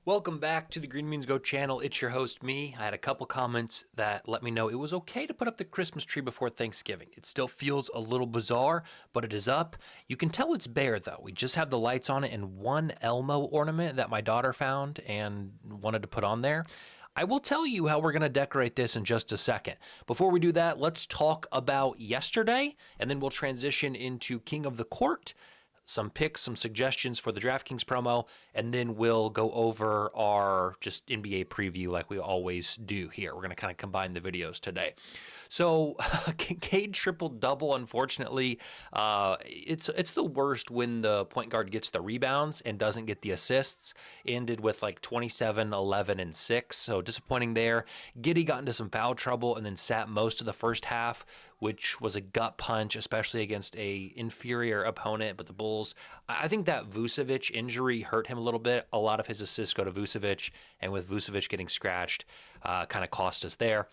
Welcome back to the Green Beans Go channel. It's your host, me. I had a couple comments that let me know it was okay to put up the Christmas tree before Thanksgiving. It still feels a little bizarre, but it is up. You can tell it's bare, though. We just have the lights on it and one Elmo ornament that my daughter found and wanted to put on there. I will tell you how we're going to decorate this in just a second. Before we do that, let's talk about yesterday, and then we'll transition into King of the Court, some picks, some suggestions for the DraftKings promo, and then we'll go over our just NBA preview like we always do here. We're going to kind of combine the videos today. So Cade triple-double, unfortunately, it's the worst when the point guard gets the rebounds and doesn't get the assists. Ended with like 27, 11, and 6, so disappointing there. Giddey got into some foul trouble and then sat most of the first half, which was a gut punch, especially against a inferior opponent. But the Bulls, I think that Vucevic injury hurt him a little bit. A lot of his assists go to Vucevic, and with Vucevic getting scratched, kind of cost us there.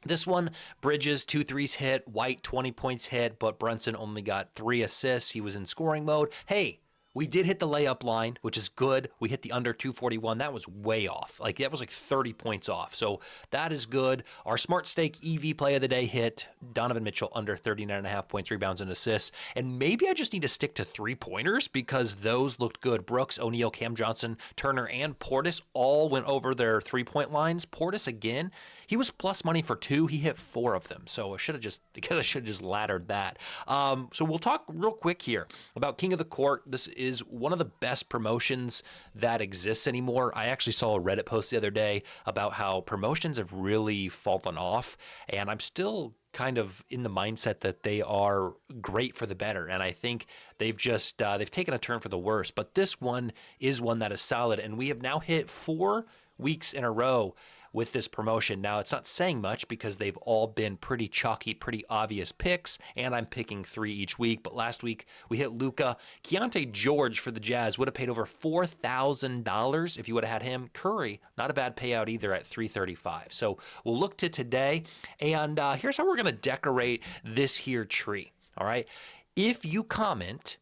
This one, Bridges, 2 threes hit, White, 20 points hit, but Brunson only got 3 assists. He was in scoring mode. Hey, we did hit the layup line, which is good. We hit the under 241. That was way off. That was like 30 points off. So that is good. Our smart stake EV play of the day hit. Donovan Mitchell under 39.5 points, rebounds, and assists. And maybe I just need to stick to 3-pointers because those looked good. Brooks, O'Neal, Cam Johnson, Turner, and Portis all went over their 3-point lines. Portis again, he was plus money for 2. He hit 4 of them. So I should have just laddered that. So we'll talk real quick here about King of the Court. This is one of the best promotions that exists anymore. I actually saw a Reddit post the other day about how promotions have really fallen off, and I'm still kind of in the mindset that they are great for the better, and I think they've taken a turn for the worse. But this one is one that is solid, and we have now hit 4 weeks in a row with this promotion. Now, it's not saying much because they've all been pretty chalky, pretty obvious picks, and I'm picking 3 each week. But last week, we hit Luka. Keontae George for the Jazz would have paid over $4,000 if you would have had him. Curry, not a bad payout either at $335. So we'll look to today, and here's how we're going to decorate this here tree, all right? If you comment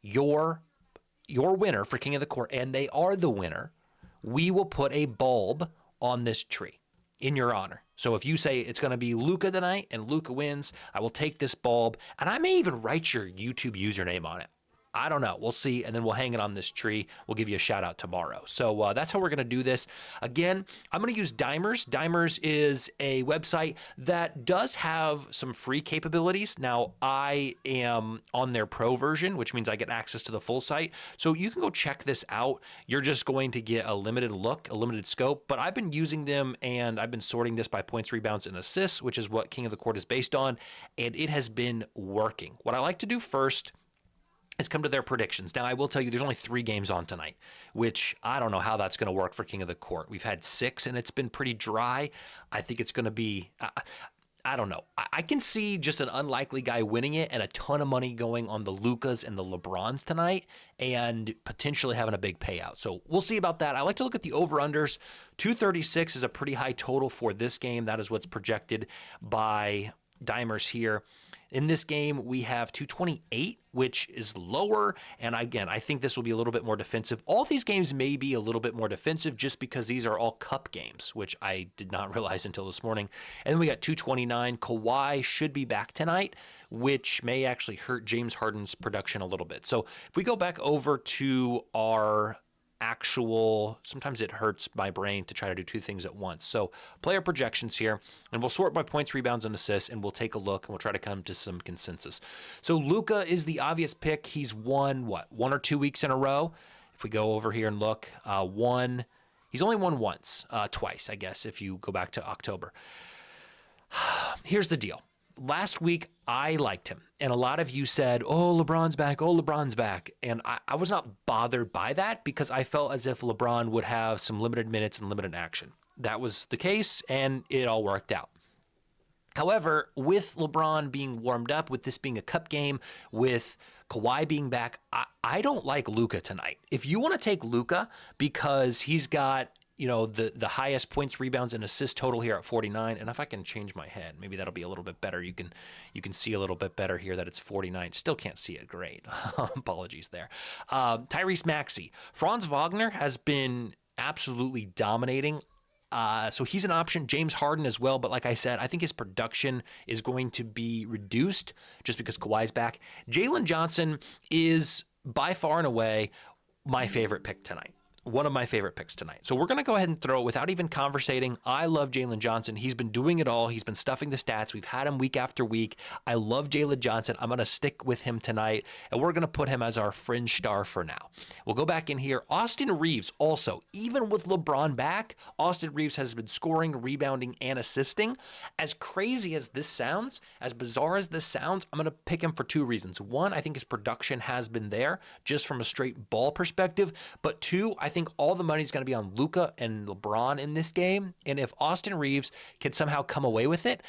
your winner for King of the Court, and they are the winner, we will put a bulb on this tree in your honor. So if you say it's going to be Luka tonight and Luka wins, I will take this bulb, and I may even write your YouTube username on it. I don't know. We'll see, and then we'll hang it on this tree. We'll give you a shout-out tomorrow. So that's how we're going to do this. Again, I'm going to use Dimers. Dimers is a website that does have some free capabilities. Now, I am on their pro version, which means I get access to the full site. So you can go check this out. You're just going to get a limited look, a limited scope. But I've been using them, and I've been sorting this by points, rebounds, and assists, which is what King of the Court is based on, and it has been working. What I like to do first is come to their predictions. Now, I will tell you there's only 3 games on tonight, which I don't know how that's going to work for King of the Court. We've had 6, and it's been pretty dry. I think it's going to be, I don't know. I can see just an unlikely guy winning it and a ton of money going on the Lukas and the LeBrons tonight and potentially having a big payout. So we'll see about that. I like to look at the over-unders. 236 is a pretty high total for this game. That is what's projected by Dimers here. In this game, we have 228, which is lower. And again, I think this will be a little bit more defensive. All these games may be a little bit more defensive just because these are all cup games, which I did not realize until this morning. And then we got 229. Kawhi should be back tonight, which may actually hurt James Harden's production a little bit. So if we go back over to our sometimes it hurts my brain to try to do 2 things at once. So player projections here, and we'll sort by points, rebounds, and assists, and we'll take a look, and we'll try to come to some consensus. So Luka is the obvious pick. He's won, 1 or 2 weeks in a row? If we go over here and look, he's only won once, twice, I guess, if you go back to October. Here's the deal. Last week, I liked him, and a lot of you said, oh, LeBron's back, and I was not bothered by that because I felt as if LeBron would have some limited minutes and limited action. That was the case, and it all worked out. However, with LeBron being warmed up, with this being a cup game, with Kawhi being back, I don't like Luka tonight. If you want to take Luka because he's got the highest points, rebounds, and assist total here at 49. And if I can change my head, maybe that'll be a little bit better. You can see a little bit better here that it's 49. Still can't see it great. Apologies there. Tyrese Maxey. Franz Wagner has been absolutely dominating. So he's an option. James Harden as well. But like I said, I think his production is going to be reduced just because Kawhi's back. Jalen Johnson is by far and away my favorite pick tonight. One of my favorite picks tonight. So we're going to go ahead and throw it without even conversating. I love Jalen Johnson. He's been doing it all. He's been stuffing the stats. We've had him week after week. I love Jalen Johnson. I'm going to stick with him tonight, and we're going to put him as our fringe star for now. We'll go back in here. Austin Reeves also, even with LeBron back, Austin Reeves has been scoring, rebounding, and assisting. As crazy as this sounds, as bizarre as this sounds, I'm going to pick him for two reasons. One, I think his production has been there just from a straight ball perspective. But two, I think all the money is going to be on Luka and LeBron in this game. And if Austin Reeves can somehow come away with it,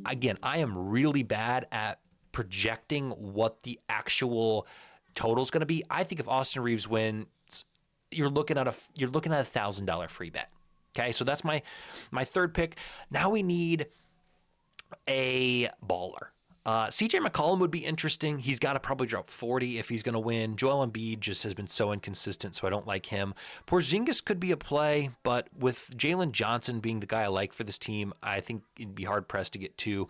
again, I am really bad at projecting what the actual total is going to be. I think if Austin Reeves wins, you're looking at a $1,000 free bet. Okay, so that's my third pick. Now we need a baller. CJ McCollum would be interesting. He's got to probably drop 40 if he's going to win. Joel Embiid just has been so inconsistent, so I don't like him. Porzingis could be a play, but with Jalen Johnson being the guy I like for this team, I think it'd be hard-pressed to get two.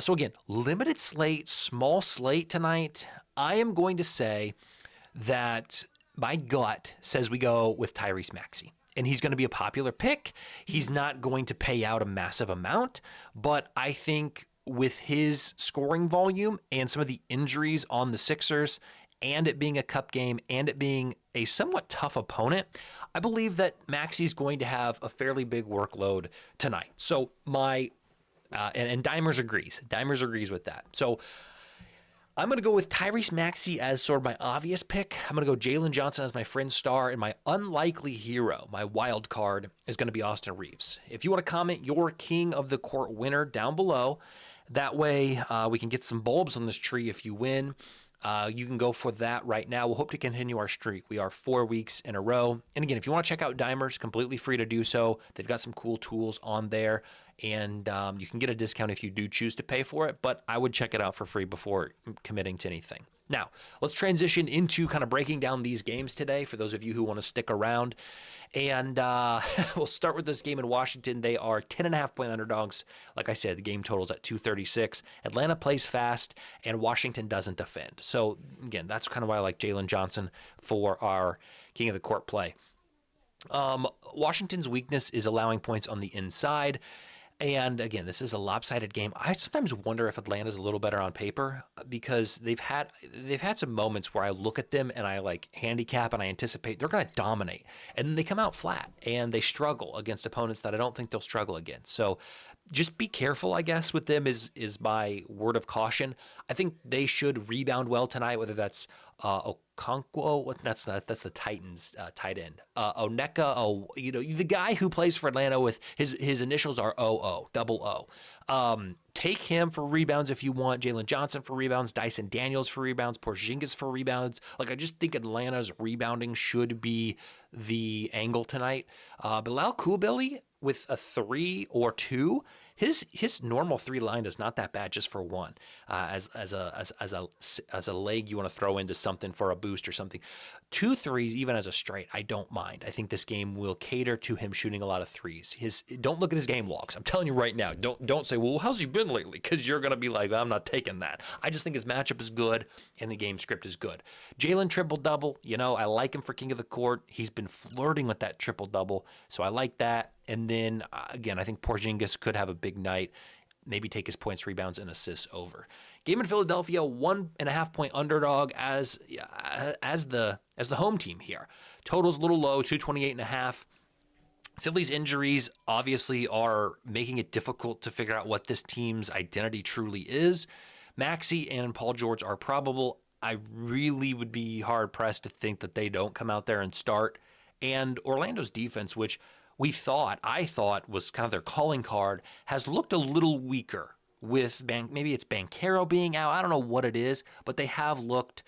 So again, limited slate, small slate tonight. I am going to say that my gut says we go with Tyrese Maxey. And he's going to be a popular pick. He's not going to pay out a massive amount, but I think with his scoring volume and some of the injuries on the Sixers and it being a cup game and it being a somewhat tough opponent, I believe that Maxey's going to have a fairly big workload tonight. So and Dimers agrees. Dimers agrees with that. So I'm going to go with Tyrese Maxey as sort of my obvious pick. I'm going to go Jalen Johnson as my fringe star, and my unlikely hero, my wild card, is going to be Austin Reeves. If you want to comment your king of the court winner down below, that way we can get some bulbs on this tree if you win. You can go for that right now. We'll hope to continue our streak. We are 4 weeks in a row. And again, if you want to check out Dimers, completely free to do so. They've got some cool tools on there, and you can get a discount if you do choose to pay for it, but I would check it out for free before committing to anything. Now, let's transition into kind of breaking down these games today for those of you who want to stick around. And we'll start with this game in Washington. They are 10.5-point underdogs. Like I said, the game total's at 236. Atlanta plays fast, and Washington doesn't defend. So, again, that's kind of why I like Jalen Johnson for our king of the court play. Washington's weakness is allowing points on the inside. And again, this is a lopsided game. I sometimes wonder if Atlanta's a little better on paper because they've had some moments where I look at them and I like handicap and I anticipate they're going to dominate, and then they come out flat and they struggle against opponents that I don't think they'll struggle against. So just be careful, I guess, with them is my word of caution. I think they should rebound well tonight, whether that's Okonkwo, that's the Titans tight end. Oneka, the guy who plays for Atlanta with his initials are OO, double O. Take him for rebounds if you want. Jalen Johnson for rebounds, Dyson Daniels for rebounds, Porzingis for rebounds. Like, I just think Atlanta's rebounding should be the angle tonight. Bilal Coulibaly with a 3 or 2. His normal 3 line is not that bad just for one. As a leg you want to throw into something for a boost or something. 2 threes even as a straight, I don't mind. I think this game will cater to him shooting a lot of threes. Don't look at his game logs. I'm telling you right now. Don't say, well, how's he been lately? Because you're gonna be like, I'm not taking that. I just think his matchup is good and the game script is good. Jalen triple-double, I like him for king of the court. He's been flirting with that triple-double, so I like that. And then, again, I think Porzingis could have a big night, maybe take his points, rebounds, and assists over. Game in Philadelphia, 1.5-point underdog as the home team here. Total's a little low, 228.5. Philly's injuries obviously are making it difficult to figure out what this team's identity truly is. Maxey and Paul George are probable. I really would be hard-pressed to think that they don't come out there and start. And Orlando's defense, which I thought was kind of their calling card, has looked a little weaker with maybe it's Banchero being out. I don't know what it is, but they have looked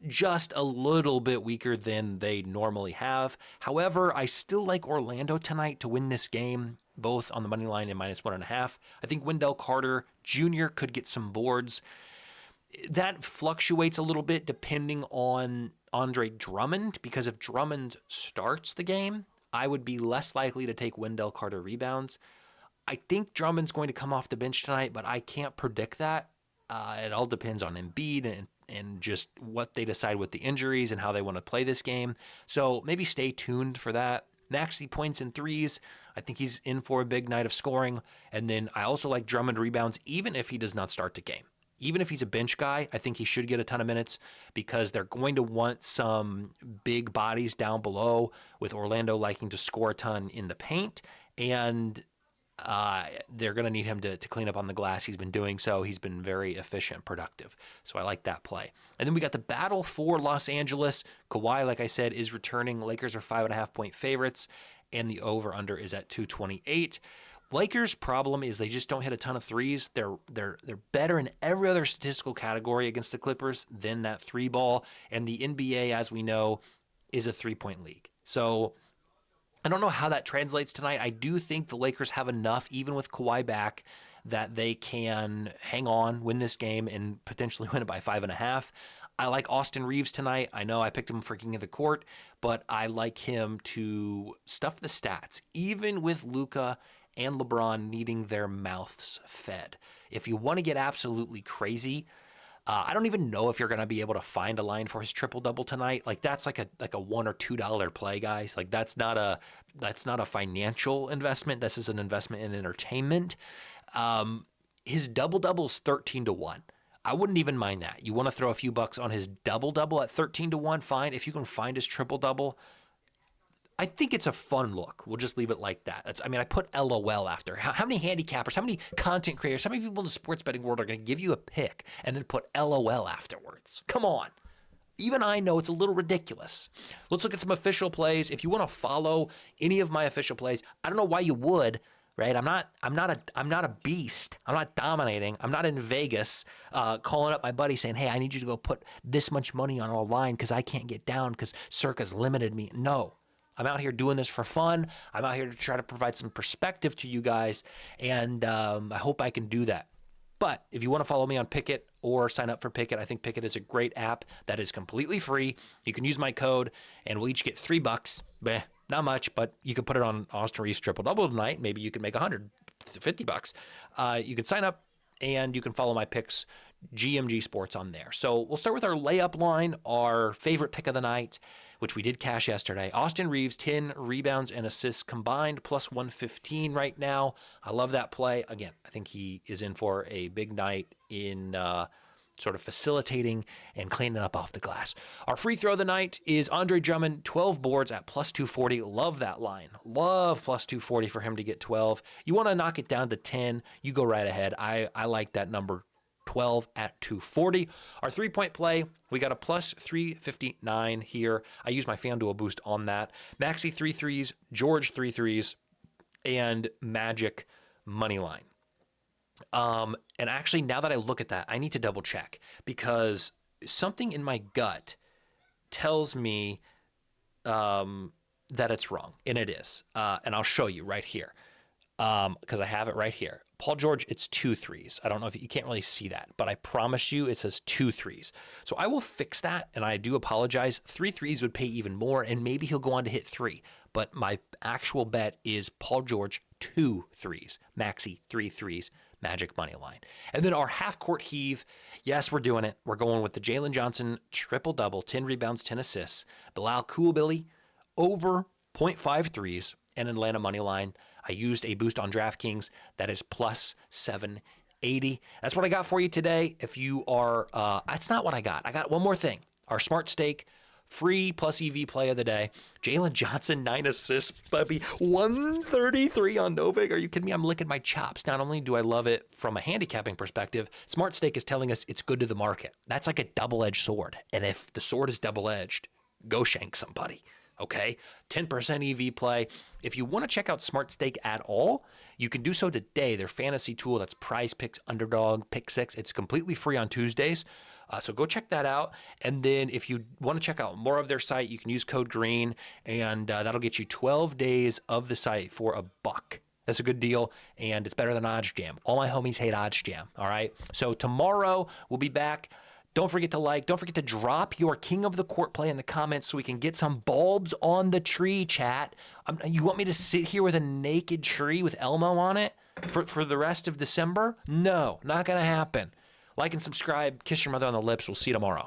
just a little bit weaker than they normally have. However, I still like Orlando tonight to win this game, both on the money line and -1.5. I think Wendell Carter Jr. could get some boards. That fluctuates a little bit depending on Andre Drummond, because if Drummond starts the game, I would be less likely to take Wendell Carter rebounds. I think Drummond's going to come off the bench tonight, but I can't predict that. It all depends on Embiid and just what they decide with the injuries and how they want to play this game. So maybe stay tuned for that. Maxey points and threes. I think he's in for a big night of scoring. And then I also like Drummond rebounds, even if he does not start the game. Even if he's a bench guy, I think he should get a ton of minutes because they're going to want some big bodies down below, with Orlando liking to score a ton in the paint. And they're going to need him to clean up on the glass. He's been doing so. He's been very efficient and productive. So I like that play. And then we got the battle for Los Angeles. Kawhi, like I said, is returning. Lakers are 5.5-point favorites, and the over-under is at 228. Lakers' problem is they just don't hit a ton of threes. They're better in every other statistical category against the Clippers than that three ball. And the NBA, as we know, is a three-point league. So I don't know how that translates tonight. I do think the Lakers have enough, even with Kawhi back, that they can hang on, win this game, and potentially win it by 5.5. I like Austin Reeves tonight. I know I picked him for king of the court, but I like him to stuff the stats, even with Luka and LeBron needing their mouths fed. If you want to get absolutely crazy, I don't even know if you're going to be able to find a line for his triple-double tonight. Like that's like a $1 or $2 play, guys. Like that's not a financial investment. This is an investment in entertainment. His double-double is 13-1. I wouldn't even mind that. You want to throw a few bucks on his double-double at 13-1, fine. If you can find his triple-double, I think it's a fun look. We'll just leave it like that. I put LOL after. How many handicappers, how many content creators, how many people in the sports betting world are going to give you a pick and then put LOL afterwards? Come on. Even I know it's a little ridiculous. Let's look at some official plays. If you want to follow any of my official plays, I don't know why you would, right? I'm not a beast. I'm not dominating. I'm not in Vegas calling up my buddy saying, hey, I need you to go put this much money on a line because I can't get down because Circa's limited me. No. I'm out here doing this for fun. I'm out here to try to provide some perspective to you guys, and I hope I can do that. But if you want to follow me on Pickit or sign up for Pickit, I think Pickit is a great app that is completely free. You can use my code, and we'll each get $3. Not much, but you can put it on Austin Reeves triple-double tonight. Maybe you can make $150. You can sign up, and you can follow my picks, GMG Sports, on there. So we'll start with our layup line, our favorite pick of the night, which we did cash yesterday. Austin Reeves, 10 rebounds and assists combined, plus 115 right now. I love that play. Again, I think he is in for a big night in sort of facilitating and cleaning up off the glass. Our free throw of the night is Andre Drummond, 12 boards at plus 240. Love that line. Love plus 240 for him to get 12. You want to knock it down to 10, you go right ahead. I like that number 12 at 240. Our three-point play, we got a plus 359 here. I use my FanDuel boost on that. Maxey 3 threes, George 3 threes, and Magic money line. And actually, now that I look at that, I need to double check because something in my gut tells me that it's wrong, and it is. And I'll show you right here because I have it right here. Paul George, it's 2 threes. I don't know if you can't really see that, but I promise you it says 2 threes. So I will fix that, and I do apologize. 3 threes would pay even more, and maybe he'll go on to hit 3. But my actual bet is Paul George, 2 threes. Maxey, 3 threes. Magic money line. And then our half-court heave, yes, we're doing it. We're going with the Jalen Johnson triple-double, 10 rebounds, 10 assists. Bilal Coulibaly, over 0.5 threes, and Atlanta money line. I used a boost on DraftKings that is plus 780. That's what I got for you today. If you are, that's not what I got. I got one more thing. Our smart stake, free plus EV play of the day. Jalen Johnson, 9 assists, baby. 133 on Novik. Are you kidding me? I'm licking my chops. Not only do I love it from a handicapping perspective, smart stake is telling us it's good to the market. That's like a double-edged sword. And if the sword is double-edged, go shank somebody. Okay, 10% EV play. If you want to check out Smart Stake at all, you can do so today. Their fantasy tool, that's Prize Picks, Underdog, Pick 6. It's completely free on Tuesdays. So go check that out. And then if you want to check out more of their site, you can use code GREEN, and that'll get you 12 days of the site for $1. That's a good deal, and it's better than OddsJam. All my homies hate OddsJam, all right? So tomorrow we'll be back. Don't forget to like. Don't forget to drop your King of the Court play in the comments so we can get some bulbs on the tree, chat. You want me to sit here with a naked tree with Elmo on it for the rest of December? No, not going to happen. Like and subscribe. Kiss your mother on the lips. We'll see you tomorrow.